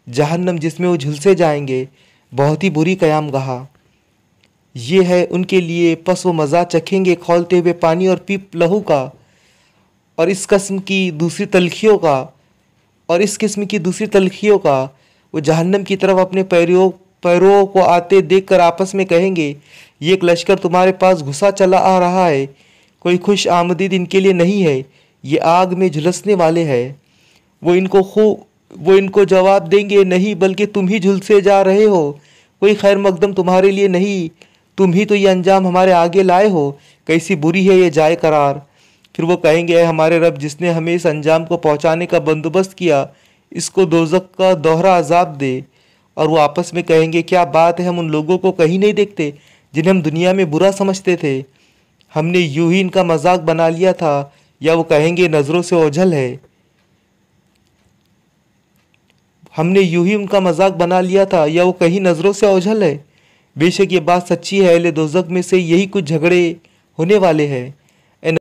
जहन्नम जिसमें वो झुलसे जाएंगे, बहुत ही बुरी क़यामगाह। ये है उनके लिए, पस वो मज़ा चखेंगे खौलते हुए पानी और पीप लहू का। और इस किस्म की दूसरी तलखियों का वो जहन्नम की तरफ अपने पैरों को आते देखकर आपस में कहेंगे, ये एक लश्कर तुम्हारे पास घुसा चला आ रहा है, कोई खुश आमदीद इनके लिए नहीं है, ये आग में झुलसने वाले हैं। वो इनको जवाब देंगे, नहीं बल्कि तुम ही झुलसे जा रहे हो, कोई खैर मकदम तुम्हारे लिए नहीं, तुम ही तो ये अंजाम हमारे आगे लाए हो, कैसी बुरी है ये जाए करार। फिर वो कहेंगे, ऐ हमारे रब जिसने हमें इस अंजाम को पहुंचाने का बंदोबस्त किया, इसको दोज़ख का दोहरा अजाब दे। और वो आपस में कहेंगे, क्या बात है, हम उन लोगों को कहीं नहीं देखते जिन्हें हम दुनिया में बुरा समझते थे, हमने यूं ही इनका मजाक बना लिया था। या वो कहेंगे, नज़रों से ओझल है, हमने यूं ही उनका मजाक बना लिया था, या वो कहीं नज़रों से ओझल है। बेशक ये बात सच्ची है, अहले दोज़ख में से यही कुछ झगड़े होने वाले हैं।